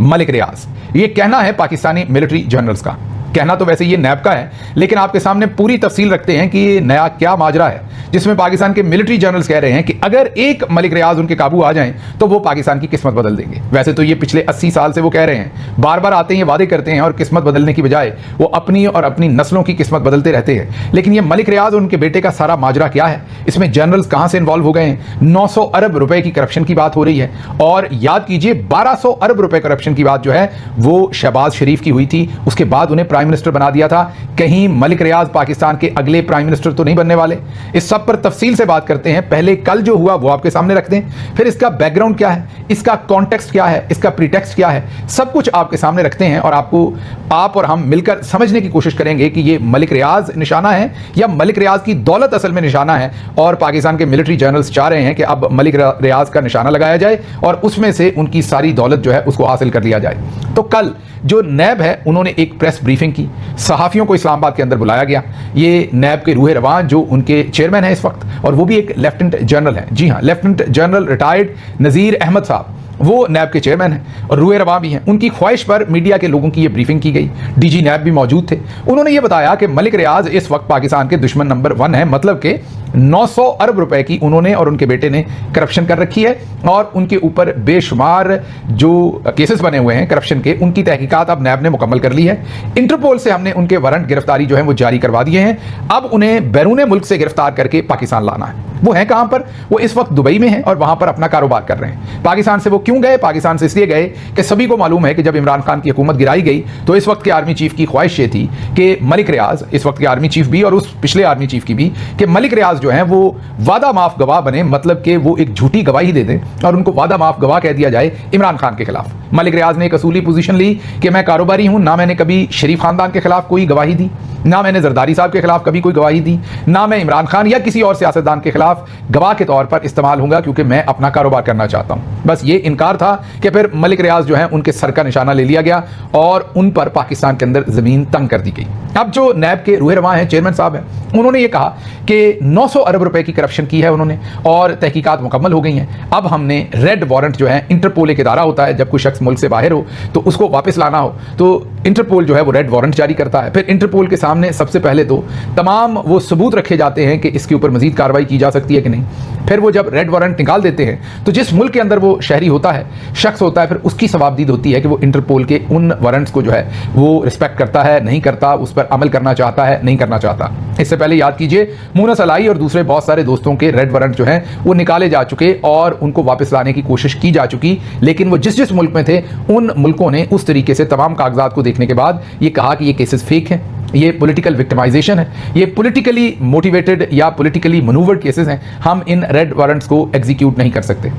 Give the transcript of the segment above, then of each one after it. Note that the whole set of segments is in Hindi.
मलिक रियाज। ये कहना है पाकिस्तानी मिलिट्री जनरल्स का, कहना तो वैसे ये नैब का है, लेकिन आपके सामने पूरी तफसील रखते हैं कि ये नया क्या माजरा है, जिसमें पाकिस्तान के मिलिट्री जनरल्स कह रहे हैं कि अगर एक मलिक रियाज उनके काबू आ जाएं तो वो पाकिस्तान की किस्मत बदल देंगे। वैसे तो ये पिछले 80 साल से वो कह रहे हैं, बार बार आते हैं, ये वादे करते हैं और किस्मत बदलने की बजाय वो अपनी और अपनी नस्लों की किस्मत बदलते रहते हैं। लेकिन ये मलिक रियाज और उनके बेटे का सारा माजरा क्या है, इसमें जनरल्स कहां से इन्वॉल्व हो गए हैं? 900 अरब रुपए की करप्शन की बात हो रही है, और याद कीजिए 1200 अरब रुपए करप्शन की बात जो है वो शहबाज शरीफ की हुई थी, उसके बाद उन्हें प्राइम मिनिस्टर बना दिया था। कहीं मलिक रियाज पाकिस्तान के अगले प्राइम मिनिस्टर तो नहीं बनने वाले? इस सब पर तफसील से बात करते हैं। पहले कल जो हुआ वो आपके सामने रख दें, फिर इसका बैकग्राउंड क्या है, इसका कॉन्टेक्स्ट क्या है, इसका प्रीटेक्स्ट क्या है, सब कुछ आपके सामने रखते हैं और आप और हम मिलकर समझने की कोशिश करेंगे कि ये मलिक रियाज निशाना है या मलिक रियाज की दौलत असल में निशाना है, और पाकिस्तान के मिलिट्री जनरल्स चाह रहे हैं कि अब मलिक रियाज का निशाना लगाया जाए और उसमें से उनकी सारी दौलत जो है उसको हासिल कर लिया जाए। तो कल जो नैब है उन्होंने एक प्रेस ब्रीफिंग की, सहाफ़ियों को इस्लामाबाद के अंदर बुलाया गया। ये नैब के रूह रवां जो उनके चेयरमैन हैं इस वक्त, और वो भी एक लेफ्टिनेंट जनरल हैं, जी हाँ, लेफ्टिनेंट जनरल रिटायर्ड नज़ीर अहमद साहब, वो नैब के चेयरमैन हैं और रूह रवां भी हैं। उनकी ख्वाहिश पर मीडिया के लोगों की ये ब्रीफिंग की गई, डीजी नैब भी मौजूद थे। उन्होंने ये बताया कि मलिक रियाज इस वक्त पाकिस्तान के दुश्मन नंबर 1 है, मतलब कि 900 अरब रुपए की उन्होंने और उनके बेटे ने करप्शन कर रखी है, और उनके ऊपर बेशुमार जो केसेस बने हुए हैं करप्शन के, उनकी तहकीकात अब नैब ने मुकम्मल कर ली है। इंटरपोल से हमने उनके वारंट गिरफ्तारी जो है वो जारी करवा दिए हैं। अब उन्हें बैरून मुल्क से गिरफ्तार करके पाकिस्तान लाना है। वो हैं कहां पर? वो इस वक्त दुबई में हैं और वहां पर अपना कारोबार कर रहे हैं। पाकिस्तान से वो क्यों गए? पाकिस्तान से इसलिए गए कि सभी को मालूम है कि जब इमरान खान की हुकूमत गिराई गई तो इस वक्त के आर्मी चीफ की ख्वाहिश ये थी कि मलिक रियाज, इस वक्त के आर्मी चीफ भी और उस पिछले आर्मी चीफ की भी, कि मलिक रियाज जो है वो वादा माफ गवाह बने, मतलब कि वो एक झूठी गवाही दे दें और उनको वादा माफ गवाह कह दिया जाए इमरान खान के खिलाफ। मलिक रियाज ने एक असूली पोजीशन ली कि मैं कारोबारी हूं, ना मैंने कभी शरीफ खानदान के खिलाफ कोई गवाही दी, ना मैंने जरदारी साहब के खिलाफ कभी कोई गवाही दी, ना मैं इमरान खान या किसी और सियासतदान के खिलाफ गवाह के तौर पर इस्तेमाल होऊंगा, क्योंकि मैं अपना कारोबार करना चाहता हूं। बस ये इनकार था कि फिर मलिक रियाज जो है उनके सर का निशाना ले लिया गया और उन पर पाकिस्तान के अंदर जमीन तंग कर दी गई। अब जो नैब के रूह रवां हैं, चेयरमैन साहब हैं, उन्होंने ये कहा कि 900 अरब रुपए की करप्शन की है उन्होंने और तहकीकात मुकम्मल हो गई हैं। अब हमने रेड वारंट जो है, इंटरपोल एक इदारा होता है, जब कोई शख्स मुल्क से बाहर हो तो उसको वापस लाना हो तो इंटरपोल जो है वो रेड वारंट जारी करता है। फिर इंटरपोल के सामने सबसे पहले तो तमाम वो सबूत रखे जाते हैं कि इसके ऊपर मजीद कार्रवाई की जा सकती है कि नहीं। फिर वो जब रेड वारंट निकाल देते हैं तो जिस मुल्क के अंदर वो शहरी होता है, शख्स होता है, फिर उसकी सवाबदीद होती है कि वो इंटरपोल के उन वारंट्स को जो है वो रिस्पेक्ट करता है, नहीं करता, उस पर अमल करना चाहता है, नहीं करना चाहता। इससे पहले याद कीजिए मूनस अलाई और दूसरे बहुत सारे दोस्तों के रेड वारंट जो हैं वो निकाले जा चुके और उनको वापस लाने की कोशिश की जा चुकी, लेकिन वो जिस जिस मुल्क में थे उन मुल्कों ने उस तरीके से तमाम कागजात को देखने के बाद ये कहा कि ये केसेस फेक हैं, ये पॉलिटिकल विक्टिमाइजेशन है, ये पॉलिटिकली मोटिवेटेड या पॉलिटिकली मनूवर्ड केसेस हैं, हम इन रेड वारंट्स को एग्जीक्यूट नहीं कर सकते।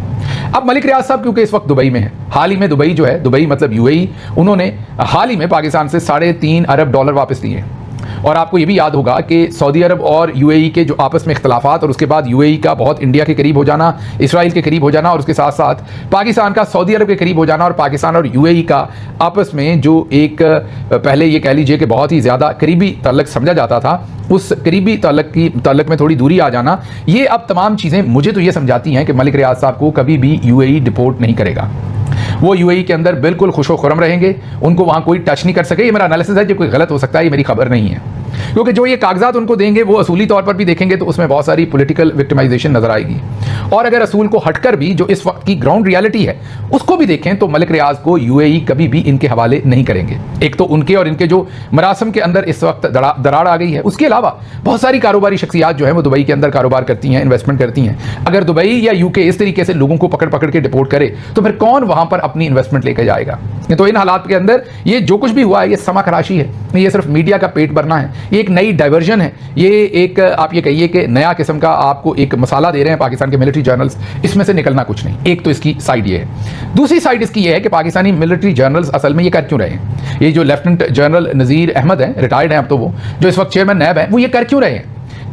अब मलिक रियाज साहब क्योंकि इस वक्त दुबई में है, हाल ही में दुबई जो है, दुबई मतलब यूएई, उन्होंने हाल ही में पाकिस्तान से $3.5 अरब वापस लिए हैं। और आपको ये भी याद होगा कि सऊदी अरब और यूएई के जो आपस में इख्तलाफात और उसके बाद यूएई का बहुत इंडिया के करीब हो जाना, इसराइल के करीब हो जाना और उसके साथ साथ पाकिस्तान का सऊदी अरब के करीब हो जाना और पाकिस्तान और यूएई का आपस में जो एक पहले ये कह लीजिए कि बहुत ही ज़्यादा करीबी ताल्लुक समझा जाता था, उस करीबी ताल्लुक में थोड़ी दूरी आ जाना, ये अब तमाम चीज़ें मुझे तो ये समझाती हैं कि मलिक रियाज साहब को कभी भी यूएई डिपोर्ट नहीं करेगा। वो यूएई के अंदर बिल्कुल खुशो खुरम रहेंगे, उनको वहाँ कोई टच नहीं कर सके। ये मेरा एनालिसिस है, जो कोई गलत हो सकता है, ये मेरी खबर नहीं है, क्योंकि जो ये कागजात उनको देंगे वो असूली तौर पर भी देखेंगे तो उसमें बहुत सारी पॉलिटिकल विक्टिमाइजेशन नजर आएगी। और अगर असूल को हटकर भी जो इस वक्त की ग्राउंड रियलिटी है उसको भी देखें तो मलिक रियाज को यूएई कभी भी इनके हवाले नहीं करेंगे। एक तो उनके और इनके जो मरासम के अंदर इस वक्त दरार आ गई है, उसके अलावा बहुत सारी कारोबारी शख्सियात जो है वो दुबई के अंदर कारोबार करती हैं, इन्वेस्टमेंट करती हैं। अगर दुबई या यूके इस तरीके से लोगों को पकड़ पकड़ के डिपोर्ट करे तो फिर कौन वहां पर अपनी इन्वेस्टमेंट लेकर जाएगा? तो इन हालात के अंदर ये जो कुछ भी हुआ है ये समाखराशी है, ये सिर्फ मीडिया का पेट भरना है, ये एक नई डाइवर्जन है, ये एक आप ये कहिए कि नया किस्म का आपको एक मसाला दे रहे हैं पाकिस्तान के मिलिट्री जर्नल्स, इसमें से निकलना कुछ नहीं। एक तो इसकी साइड ये है। दूसरी साइड इसकी ये है कि पाकिस्तानी मिलिट्री जर्नल्स असल में ये कर क्यों रहे हैं? ये जो लेफ्टिनेंट जनरल नज़ीर अहमद हैं, रिटायर्ड हैं अब तो, वो जो इस वक्त चेयरमैन नैब हैं, वो ये कर क्यों रहे हैं?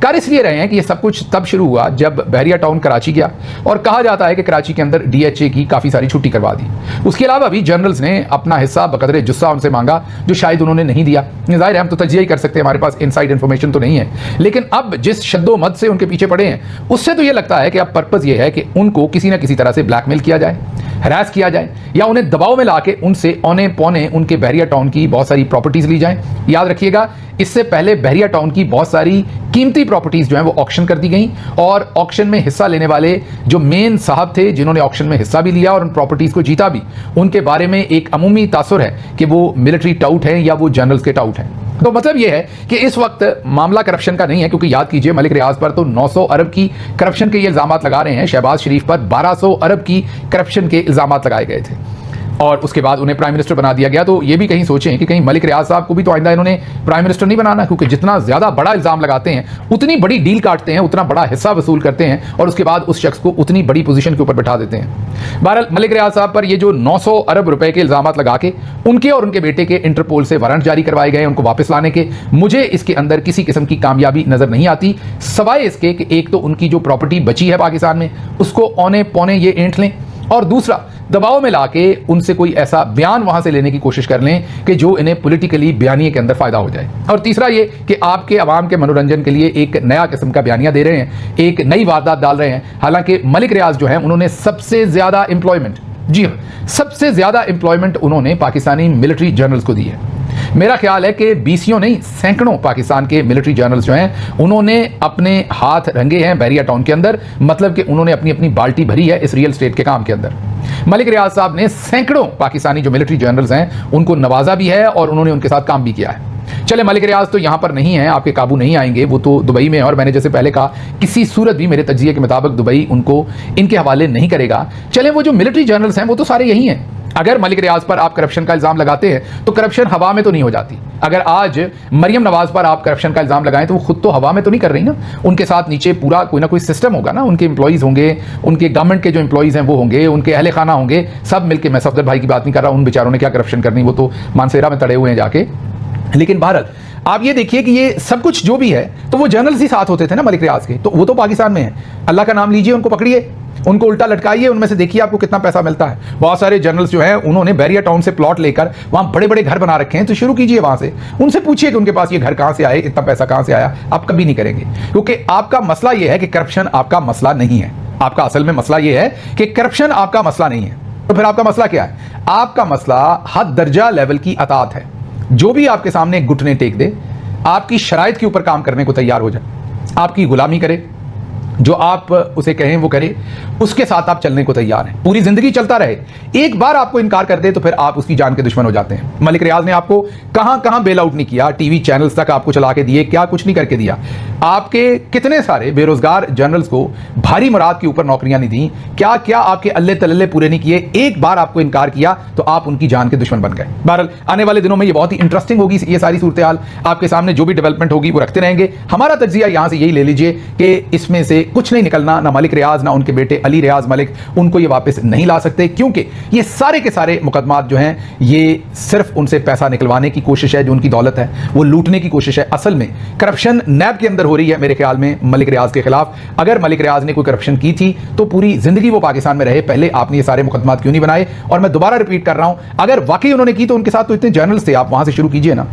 कर इसलिए रहे हैं कि ये सब कुछ तब शुरू हुआ जब बहरिया टाउन कराची गया और कहा जाता है कि कराची के अंदर डीएचए की काफ़ी सारी छुट्टी करवा दी। उसके अलावा भी जनरल्स ने अपना हिस्सा बकदरे जुस्सा उनसे मांगा जो शायद उन्होंने नहीं दिया। ज़ाहिर है हम तो तजिया ही कर सकते हैं, हमारे पास इनसाइड इन्फॉर्मेशन तो नहीं है, लेकिन अब जिस शद्दोमद से उनके पीछे पड़े हैं उससे तो ये लगता है कि अब पर्पज़ ये है कि उनको किसी न किसी तरह से ब्लैकमेल किया जाए, हरास किया जाए या उन्हें दबाव में लाके उनसे औने पौने उनके बहरिया टाउन की बहुत सारी प्रॉपर्टीज ली जाएं। याद रखिएगा, इससे पहले बहरिया टाउन की बहुत सारी कीमती प्रॉपर्टीज जो हैं वो ऑक्शन कर दी गई और ऑक्शन में हिस्सा लेने वाले जो मेन साहब थे जिन्होंने ऑक्शन में हिस्सा भी लिया और उन प्रॉपर्टीज को जीता भी, उनके बारे में एक अमूमी तासुर है कि वो मिलिट्री टाउट हैं या वो जनरल्स के टाउट हैं। तो मतलब ये है कि इस वक्त मामला करप्शन का नहीं है, क्योंकि याद कीजिए मलिक रियाज पर तो 900 अरब की करप्शन के ये इल्जामात लगा रहे हैं, शहबाज शरीफ पर 1200 अरब की करप्शन के इल्जामात लगाए गए थे और उसके बाद उन्हें प्राइम मिनिस्टर बना दिया गया। तो ये भी कहीं सोचें कि कहीं मलिक रियाज साहब को भी तो आइंदा इन्होंने प्राइम मिनिस्टर नहीं बनाना, क्योंकि जितना ज्यादा बड़ा इल्जाम लगाते हैं उतनी बड़ी डील काटते हैं, उतना बड़ा हिस्सा वसूल करते हैं और उसके बाद उस शख्स को उतनी बड़ी पोजीशन के ऊपर बैठा देते हैं। बहरहाल मलिक रियाज साहब पर ये जो 900 अरब रुपए के इल्जामात लगा के उनके और उनके बेटे के इंटरपोल से वारंट जारी करवाए गए उनको वापस लाने के, मुझे इसके अंदर किसी किस्म की कामयाबी नजर नहीं आती, सवाए इसके कि एक तो उनकी जो प्रॉपर्टी बची है पाकिस्तान में उसको औने पौने ये ऐंठ लें और दूसरा दबाव में लाके उनसे कोई ऐसा बयान वहां से लेने की कोशिश कर लें कि जो इन्हें पॉलिटिकली बयानिए के अंदर फायदा हो जाए। और तीसरा ये कि आपके आवाम के मनोरंजन के लिए एक नया किस्म का बयानिया दे रहे हैं, एक नई वारदात डाल रहे हैं। हालांकि मलिक रियाज जो है उन्होंने सबसे ज्यादा एम्प्लॉयमेंट, जी हाँ सबसे ज्यादा एम्प्लॉयमेंट उन्होंने पाकिस्तानी मिलिट्री जर्नल्स को दी है। मेरा ख्याल है कि बीसियों नहीं सैकड़ों पाकिस्तान के मिलिट्री जर्नल्स जो हैं उन्होंने अपने हाथ रंगे हैं बहरिया टाउन के अंदर, मतलब कि उन्होंने अपनी अपनी बाल्टी भरी है इस रियल एस्टेट के काम के अंदर। मलिक रियाज साहब ने सैकड़ों पाकिस्तानी जो मिलिट्री जर्नल्स हैं उनको नवाजा भी है और उन्होंने उनके साथ काम भी किया है। चले मलिक रियाज तो यहां पर नहीं है, आपके काबू नहीं आएंगे, वो तो दुबई में है और मैंने जैसे पहले कहा किसी सूरत भी मेरे तज्जिए के मुताबिक दुबई उनको इनके हवाले नहीं करेगा। चले वो जो मिलिट्री जर्नल्स हैं वो तो सारे यही हैं। अगर मलिक रियाज पर आप करप्शन का इल्जाम लगाते हैं तो करप्शन हवा में तो नहीं हो जाती। अगर आज मरियम नवाज पर आप करप्शन का इल्जाम लगाएं तो वो खुद तो हवा में तो नहीं कर रही ना, उनके साथ नीचे पूरा कोई ना कोई सिस्टम होगा ना, उनके एम्प्लॉइज होंगे, उनके गवर्नमेंट के जो एम्प्लॉइज हैं वो होंगे, उनके अहले खाना होंगे, सब मिलकर, मैं सफदर भाई की बात नहीं कर रहा, उन बेचारों ने क्या करप्शन करनी, वो तो मानसेरा में तड़े हुए हैं जाके। लेकिन बहरहाल आप ये देखिए कि ये सब कुछ जो भी है तो वो जर्नल्स ही साथ होते थे ना मलिक रियाज के, तो वो तो पाकिस्तान में है। अल्लाह का नाम लीजिए, उनको पकड़िए, उनको उल्टा लटकाइए, उनमें से देखिए आपको कितना पैसा मिलता है। बहुत सारे जर्नल्स जो हैं उन्होंने बहरिया टाउन से प्लॉट लेकर वहां बड़े बड़े घर बना रखे हैं, तो शुरू कीजिए वहां से, उनसे पूछिए कि उनके पास ये घर कहां से आए, इतना पैसा कहां से आया। आप कभी नहीं करेंगे, क्योंकि आपका मसला ये है कि करप्शन आपका मसला नहीं है। आपका असल में मसला ये है कि करप्शन आपका मसला नहीं है। तो फिर आपका मसला क्या है? आपका मसला हद दर्जा लेवल की अतात है। जो भी आपके सामने घुटने टेक दे, आपकी शराइत के ऊपर काम करने को तैयार हो जाए, आपकी गुलामी करे, जो आप उसे कहें वो करे, उसके साथ आप चलने को तैयार हैं, पूरी जिंदगी चलता रहे। एक बार आपको इनकार कर दे तो फिर आप उसकी जान के दुश्मन हो जाते हैं। मलिक रियाज ने आपको कहां कहां बेल आउट नहीं किया, टीवी चैनल्स तक आपको चला के दिए, क्या कुछ नहीं करके दिया। आपके कितने सारे बेरोजगार जर्नल्स को भारी मुराद के ऊपर नौकरियां नहीं दी, क्या क्या आपके अल्ले तल्ले पूरे नहीं किए। एक बार आपको इनकार किया तो आप उनकी जान के दुश्मन बन गए। बहरहाल आने वाले दिनों में ये बहुत ही इंटरेस्टिंग होगी, ये सारी सूरत हाल आपके सामने जो भी डेवलपमेंट होगी वो रखते रहेंगे। हमारा तज्जिया यहां से यही ले लीजिए कि इसमें से कुछ नहीं निकलना, ना मलिक रियाज ना उनके बेटे अली रियाज मलिक, उनको ये वापस नहीं ला सकते, क्योंकि ये सारे के सारे मुकदमात जो हैं ये सिर्फ उनसे पैसा निकलवाने की कोशिश है, जो उनकी दौलत है वो लूटने की कोशिश है। असल में करप्शन नैब के अंदर हो रही है मेरे ख्याल में मलिक रियाज के खिलाफ। अगर मलिक रियाज ने कोई करप्शन की थी तो पूरी जिंदगी वो पाकिस्तान में रहे, पहले आपने ये सारे मुकदमात क्यों नहीं बनाए। और मैं दोबारा रिपीट कर रहा हूं, अगर वाकई उन्होंने की तो उनके साथ तो इतने जर्नल्स थे, आप वहां से शुरू कीजिए ना।